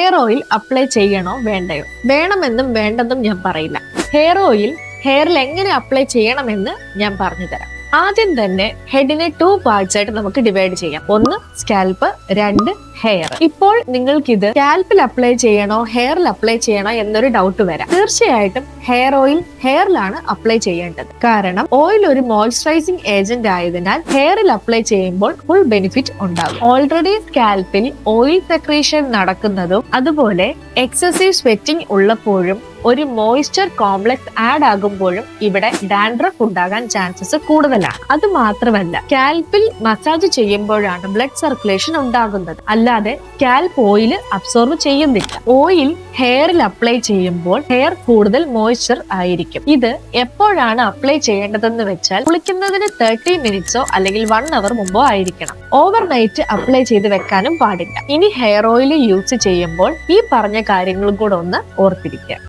Hair oil apply ചെയ്യണോ വേണ്ടയോ? വേണമെന്നും വേണ്ടെന്നും ഞാൻ പറയില്ല. ഹെയർ ഓയിൽ ഹെയറിൽ എങ്ങനെ അപ്ലൈ ചെയ്യണമെന്ന് ഞാൻ പറഞ്ഞു തരാം. ആദ്യം തന്നെ ഹെഡിനെ 2 പാർട്സ് ആയിട്ട് നമുക്ക് ഡിവൈഡ് ചെയ്യാം. 1 സ്കാൽപ്പ്, 2 ഹെയർ. ഇപ്പോൾ നിങ്ങൾക്ക് ഇത് സ്കാൽപ്പിൽ അപ്ലൈ ചെയ്യണോ ഹെയറിൽ അപ്ലൈ ചെയ്യണോ എന്നൊരു ഡൗട്ട് വരാം. തീർച്ചയായിട്ടും ഹെയർ ഓയിൽ ഹെയറിലാണ് അപ്ലൈ ചെയ്യേണ്ടത്. കാരണം ഓയിൽ ഒരു മോയ്സ്ചറൈസിംഗ് ഏജന്റ് ആയതിനാൽ ഹെയറിൽ അപ്ലൈ ചെയ്യുമ്പോൾ ഫുൾ ബെനിഫിറ്റ് ഉണ്ടാകും. ഓൾറെഡി സ്കാൽപ്പിൽ ഓയിൽ സെക്രീഷൻ നടക്കുന്നതും അതുപോലെ എക്സസീവ് സ്വെറ്റിംഗ് ഉള്ളപ്പോഴും ഒരു മോയ്സ്ചർ കോംപ്ലക്സ് ആഡ് ആകുമ്പോഴും ഇവിടെ ഡാൻഡ്രഫ് ഉണ്ടാകാൻ ചാൻസസ് കൂടുതലാണ്. അത് മാത്രമല്ല, സ്കാൽപ്പിൽ മസാജ് ചെയ്യുമ്പോഴാണ് ബ്ലഡ് സർക്കുലേഷൻ ഉണ്ടാകുന്നത്, അല്ലാതെ സ്കാൽപ്പ് ഓയിൽ അബ്സോർബ് ചെയ്യുന്നില്ല. ഓയിൽ ഹെയറിൽ അപ്ലൈ ചെയ്യുമ്പോൾ ഹെയർ കൂടുതൽ മോയ്സ്ചർ ആയിരിക്കും. ഇത് എപ്പോഴാണ് അപ്ലൈ ചെയ്യേണ്ടതെന്ന് വെച്ചാൽ കുളിക്കുന്നതിന് 30 മിനിറ്റ്സോ അല്ലെങ്കിൽ 1 അവർ മുമ്പോ ആയിരിക്കണം. ഓവർനൈറ്റ് അപ്ലൈ ചെയ്ത് വെക്കാനും പാടില്ല. ഇനി ഹെയർ ഓയിൽ യൂസ് ചെയ്യുമ്പോൾ ഈ പറഞ്ഞ കാര്യങ്ങളും കൂടെ ഒന്ന് ഓർത്തിരിക്കുക.